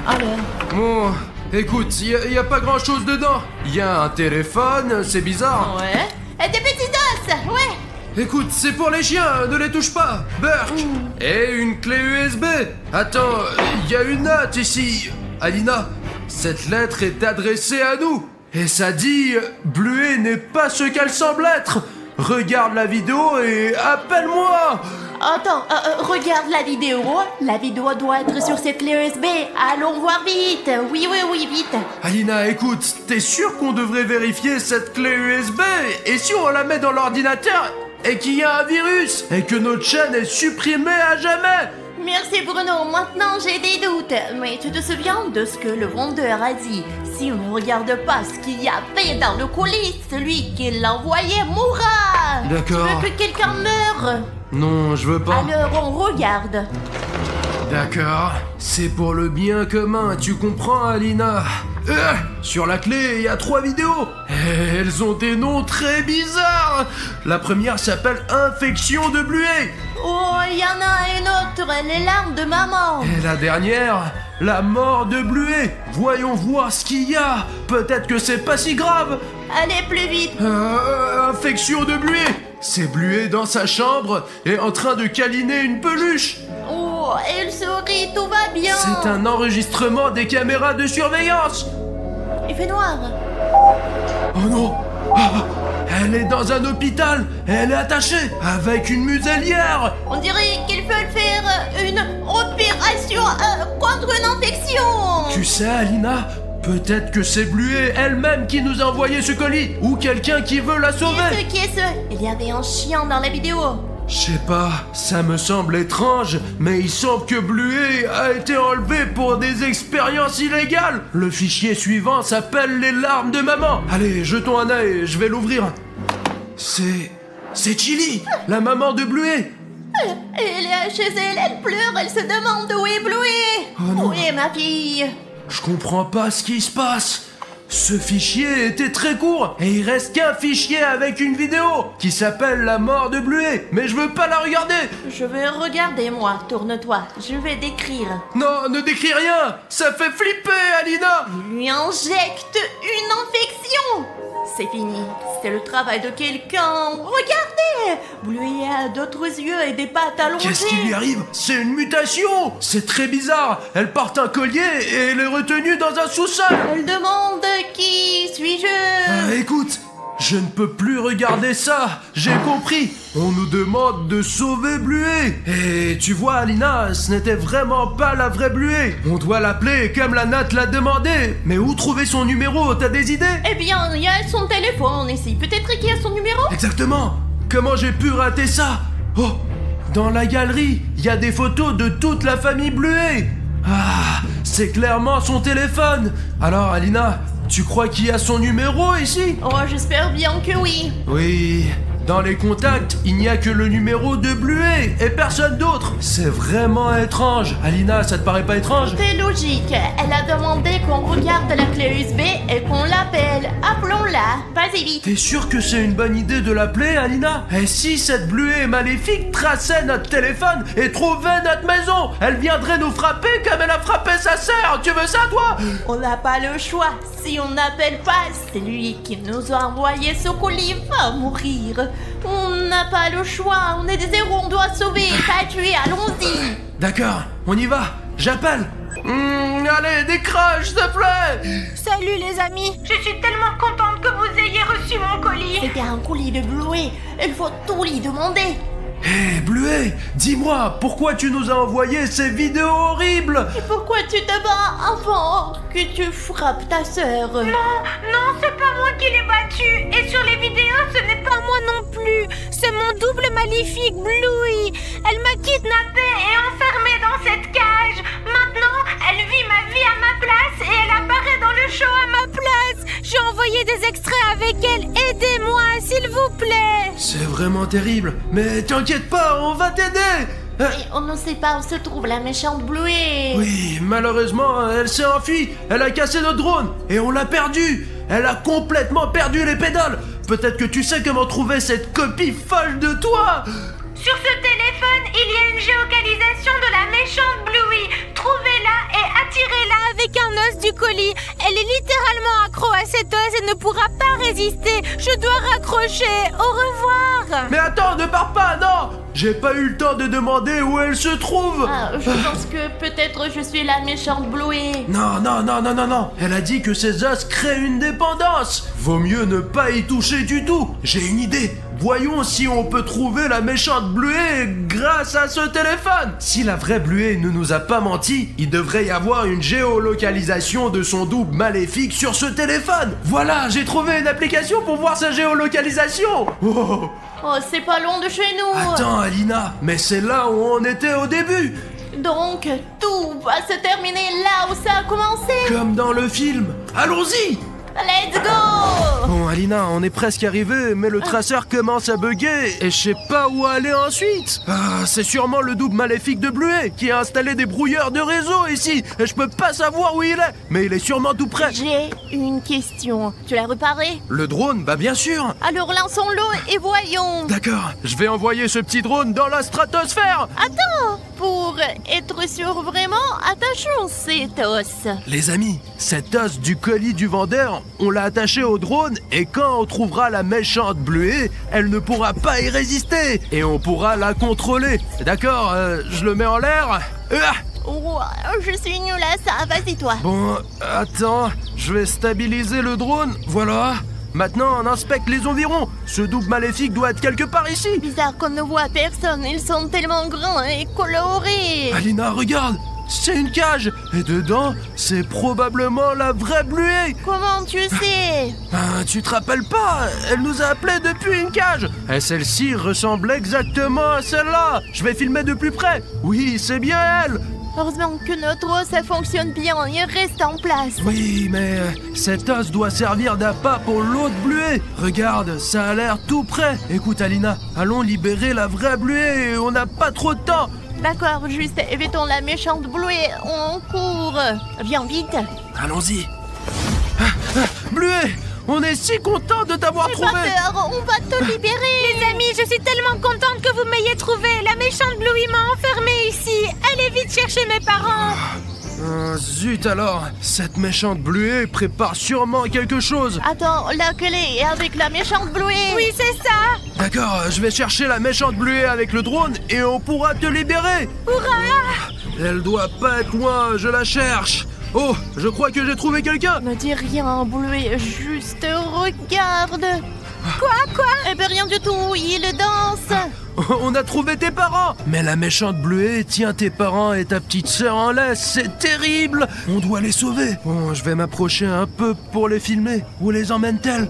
Speaker 2: Alors,
Speaker 4: Bon, écoute, il y a pas grand-chose dedans. Il y a un téléphone, c'est bizarre.
Speaker 2: ouais. Et des petits os, ouais.
Speaker 4: Écoute, c'est pour les chiens, ne les touche pas. Burk. Et une clé USB. Attends, il y a une note ici. Alina, cette lettre est adressée à nous. Et ça dit, Bluet n'est pas ce qu'elle semble être. Regarde la vidéo et appelle-moi.
Speaker 2: Attends, regarde la vidéo. La vidéo doit être sur cette clé USB. Allons voir vite. Oui, vite.
Speaker 4: Alina, écoute, t'es sûr qu'on devrait vérifier cette clé USB? Et si on la met dans l'ordinateur et qu'il y a un virus et que notre chaîne est supprimée à jamais?
Speaker 2: Merci Bruno, maintenant j'ai des doutes. Mais tu te souviens de ce que le vendeur a dit? Si on ne regarde pas ce qu'il y a fait dans le colis, celui qui l'a envoyé mourra.
Speaker 4: D'accord.
Speaker 2: Tu veux que quelqu'un meure?
Speaker 4: Non, je veux pas.
Speaker 2: Alors on regarde.
Speaker 4: D'accord. C'est pour le bien commun, tu comprends, Alina? Sur la clé, il y a 3 vidéos. Et elles ont des noms très bizarres. La première s'appelle Infection de Bluet.
Speaker 2: Oh, il y en a une autre, les larmes de maman.
Speaker 4: Et la dernière, La mort de Bluet. Voyons voir ce qu'il y a. Peut-être que c'est pas si grave.
Speaker 2: Allez, plus vite.
Speaker 4: Infection de Bluet. C'est Bluet dans sa chambre et en train de câliner une peluche.
Speaker 2: Oh, elle sourit, tout va bien.
Speaker 4: C'est un enregistrement des caméras de surveillance.
Speaker 2: Il fait noir.
Speaker 4: Oh non. Elle est dans un hôpital. Elle est attachée avec une muselière.
Speaker 2: On dirait qu'ils veulent faire une opération contre une infection.
Speaker 4: Tu sais, Alina, peut-être que c'est Bluet elle-même qui nous a envoyé ce colis. Ou quelqu'un qui veut la sauver.
Speaker 2: Qui est ce Il y avait un chien dans la vidéo.
Speaker 4: Je sais pas, ça me semble étrange, mais il semble que Bluet a été enlevé pour des expériences illégales. Le fichier suivant s'appelle les larmes de maman. Allez, jetons un œil, je vais l'ouvrir. C'est Chili, la maman de Bluet.
Speaker 2: Elle est chez elle, elle pleure, elle se demande où est Bluet.
Speaker 4: Oh non.
Speaker 2: Où est ma fille?
Speaker 4: Je comprends pas ce qui se passe. Ce fichier était très court et il reste qu'un fichier avec une vidéo qui s'appelle La mort de Bluet, mais je veux pas la regarder.
Speaker 2: Je vais regarder moi, tourne-toi, je vais décrire.
Speaker 4: Non, ne décris rien, ça fait flipper, Alina.
Speaker 2: Il lui injecte une infection. C'est fini, c'est le travail de quelqu'un. Regardez, Bluet a d'autres yeux et des pattes allongées.
Speaker 4: Qu'est-ce qui lui arrive? C'est une mutation. C'est très bizarre. Elle porte un collier et elle est retenue dans un sous-sol.
Speaker 2: Elle demande qui suis-je.
Speaker 4: Écoute, Je ne peux plus regarder ça. J'ai compris. On nous demande de sauver Bluet. Et tu vois, Alina, ce n'était vraiment pas la vraie Bluet. On doit l'appeler comme la Nat l'a demandé. Mais où trouver son numéro? T'as des idées?
Speaker 2: Eh bien, il y a son téléphone ici. Peut-être qu'il y a son numéro?
Speaker 4: Exactement. Comment j'ai pu rater ça? Oh, dans la galerie, il y a des photos de toute la famille Bluet. Ah, c'est clairement son téléphone. Alors, Alina, tu crois qu'il y a son numéro ici?
Speaker 2: Oh, j'espère bien que oui.
Speaker 4: Oui, dans les contacts, il n'y a que le numéro de Bluet et personne d'autre. C'est vraiment étrange. Alina, ça te paraît pas étrange?
Speaker 2: C'est logique. Elle a demandé qu'on regarde la clé USB et qu'on l'appelle. Appelons-la. Vas-y vite.
Speaker 4: T'es sûr que c'est une bonne idée de l'appeler, Alina? Et si cette Bluet maléfique traçait notre téléphone et trouvait notre maison? Elle viendrait nous frapper comme elle a frappé sa sœur. Tu veux ça, toi?
Speaker 2: On n'a pas le choix. Si on n'appelle pas, c'est lui qui nous a envoyé ce colis va mourir. On n'a pas le choix. On est des héros, on doit sauver, pas tuer. Allons-y.
Speaker 4: D'accord, on y va. J'appelle. Allez, décroche, s'il te plaît.
Speaker 5: Salut les amis, je suis tellement contente que vous ayez reçu mon colis.
Speaker 2: C'était un colis de Bluet. Il faut tout lui demander.
Speaker 4: Hé, Bluet, dis-moi, pourquoi tu nous as envoyé ces vidéos horribles?
Speaker 2: Et pourquoi tu te bats avant que tu frappes ta sœur?
Speaker 5: Non, c'est pas moi qui l'ai battu. Et sur les vidéos, ce n'est pas moi non plus. C'est mon double maléfique, Bluey. Elle m'a kidnappée et enfermée dans cette cage. Maintenant, elle vit ma vie à ma place et elle apparaît dans le show à ma place. J'ai envoyé des extraits avec elle. Aidez-moi, s'il vous plaît.
Speaker 4: C'est vraiment terrible, mais t'inquiète pas, on va t'aider.
Speaker 2: Et on ne sait pas où se trouve la méchante Bluet.
Speaker 4: Oui, malheureusement, elle s'est enfuie. Elle a cassé notre drone et on l'a perdue. Elle a complètement perdu les pédales. Peut-être que tu sais comment trouver cette copie folle de toi.
Speaker 5: Sur ce téléphone, il y a une géolocalisation de la méchante Bluey. Trouvez-la et attirez-la avec un os du colis. Elle est littéralement accro à cet os et ne pourra pas résister. Je dois raccrocher. Au revoir.
Speaker 4: Mais attends, ne pars pas, non. J'ai pas eu le temps de demander où elle se trouve.
Speaker 2: Ah, je pense que peut-être je suis la méchante Bluet.
Speaker 4: Non. Elle a dit que ces os créent une dépendance. Vaut mieux ne pas y toucher du tout. J'ai une idée. Voyons si on peut trouver la méchante Bluet grâce à ce téléphone. Si la vraie Bluet ne nous a pas menti, il devrait y avoir une géolocalisation de son double maléfique sur ce téléphone. Voilà, j'ai trouvé une application pour voir sa géolocalisation.
Speaker 2: Oh, c'est pas loin de chez nous.
Speaker 4: Attends, Alina, mais c'est là où on était au début.
Speaker 2: Donc, tout va se terminer là où ça a commencé.
Speaker 4: Comme dans le film. Allons-y.
Speaker 2: Let's go!
Speaker 4: Bon, Alina, on est presque arrivé, mais le traceur commence à bugger et je sais pas où aller ensuite. Ah, c'est sûrement le double maléfique de Bluet qui a installé des brouilleurs de réseau ici et je peux pas savoir où il est, mais il est sûrement tout près.
Speaker 2: J'ai une question. Tu l'as réparé?
Speaker 4: Le drone? Bah bien sûr.
Speaker 2: Alors lançons-le et voyons.
Speaker 4: D'accord, je vais envoyer ce petit drone dans la stratosphère.
Speaker 2: Attends, pour être sûr vraiment, attachons cet os.
Speaker 4: Les amis, cet os du colis du vendeur, on l'a attaché au drone et quand on trouvera la méchante Bluet, elle ne pourra pas y résister et on pourra la contrôler. D'accord, je le mets en l'air.
Speaker 2: Oh, je suis nulle à ça, vas-y toi.
Speaker 4: Bon, attends, je vais stabiliser le drone, voilà. Maintenant, on inspecte les environs. Ce double maléfique doit être quelque part ici.
Speaker 2: Bizarre qu'on ne voit personne, ils sont tellement grands et colorés.
Speaker 4: Alina, regarde, c'est une cage. Et dedans, c'est probablement la vraie Bluet.
Speaker 2: Comment tu sais?
Speaker 4: Tu te rappelles pas? Elle nous a appelés depuis une cage. Et celle-ci ressemble exactement à celle-là. Je vais filmer de plus près. Oui, c'est bien elle.
Speaker 2: Heureusement que notre os, ça fonctionne bien, il reste en place.
Speaker 4: Oui, mais cet os doit servir d'appât pour l'autre Bluet. Regarde, ça a l'air tout prêt. Écoute, Alina, allons libérer la vraie Bluet. On n'a pas trop de temps.
Speaker 2: D'accord, juste évitons la méchante Bluet. On court. Viens vite.
Speaker 4: Allons-y. Bluet, on est si content de t'avoir trouvé.
Speaker 2: Pas peur, on va te libérer.
Speaker 5: Les amis, je suis tellement contente que vous m'ayez trouvé. La méchante Bluey m'a enfermée ici. Allez vite chercher mes parents.
Speaker 4: Zut alors, cette méchante Bluet prépare sûrement quelque chose.
Speaker 2: Attends, la clé est avec la méchante Bluet.
Speaker 5: Oui, c'est ça.
Speaker 4: D'accord, je vais chercher la méchante Bluet avec le drone et on pourra te libérer.
Speaker 5: Hurrah!
Speaker 4: Elle doit pas être loin, je la cherche. Oh, je crois que j'ai trouvé quelqu'un.
Speaker 2: Ne dis rien, Bluet, juste regarde.
Speaker 5: Quoi?
Speaker 2: Eh ben rien du tout, il danse.
Speaker 4: On a trouvé tes parents. Mais la méchante Bluey tient tes parents et ta petite sœur en laisse. C'est terrible. On doit les sauver. Bon, je vais m'approcher un peu pour les filmer. Où les emmène-t-elle?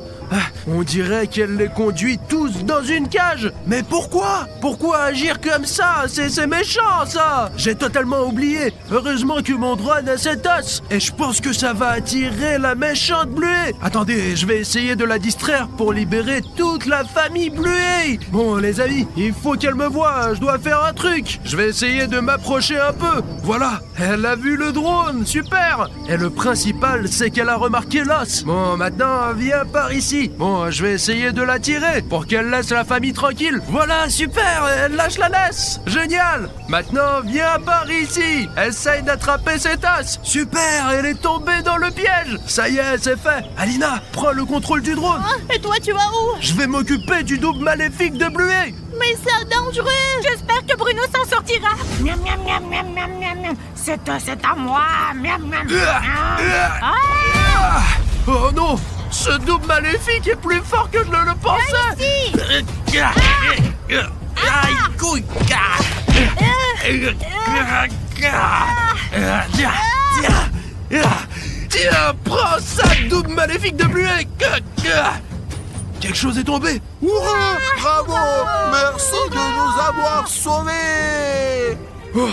Speaker 4: On dirait qu'elle les conduit tous dans une cage. Mais pourquoi? Pourquoi agir comme ça? C'est méchant, ça. J'ai totalement oublié. Heureusement que mon drone a cette os. Et je pense que ça va attirer la méchante Bluey. Attendez, je vais essayer de la distraire pour libérer toute la famille Bluey. Bon, les amis, il faut qu'elle me voie. Je dois faire un truc. Je vais essayer de m'approcher un peu. Voilà, elle a vu le drone. Super. Et le principal, c'est qu'elle a remarqué l'os. Bon, maintenant, viens par ici. Bon, je vais essayer de la tirer pour qu'elle laisse la famille tranquille. Voilà, super, elle lâche la laisse. Génial. Maintenant, viens par ici. Essaye d'attraper cet os. Super, elle est tombée dans le piège. Ça y est, c'est fait. Alina, prends le contrôle du drone.
Speaker 2: Et toi, tu vas où?
Speaker 4: Je vais m'occuper du double maléfique de Bluey.
Speaker 2: Mais c'est dangereux.
Speaker 5: J'espère que Bruno s'en sortira. Miam, miam, miam, miam, miam, miam, miam. C'est à moi. Miam, miam, miam.
Speaker 4: Oh non, ce double maléfique est plus fort que je ne le pensais. Aïe, couille. Tiens, prends ça, double maléfique de Bluey. Quelque chose est tombé.
Speaker 6: Hurrah! Bravo! Merci de nous avoir sauvés!
Speaker 4: Oh,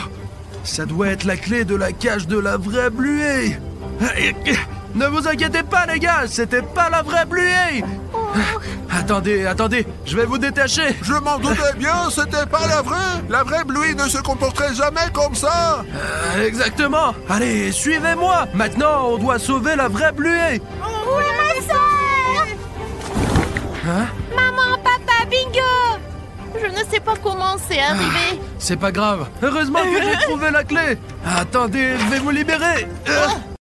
Speaker 4: ça doit être la clé de la cage de la vraie Bluey. Ne vous inquiétez pas, les gars, c'était pas la vraie Bluey. Attendez, je vais vous détacher.
Speaker 6: Je m'en doutais bien, c'était pas la vraie! La vraie Bluey ne se comporterait jamais comme ça!
Speaker 4: Exactement. Allez, suivez-moi. Maintenant, on doit sauver la vraie Bluey.
Speaker 5: Où est ma sœur?
Speaker 4: Hein?
Speaker 5: Maman, papa, bingo!
Speaker 2: Je ne sais pas comment c'est arrivé.
Speaker 4: C'est pas grave. Heureusement que j'ai trouvé la clé. Attendez, je vais vous libérer.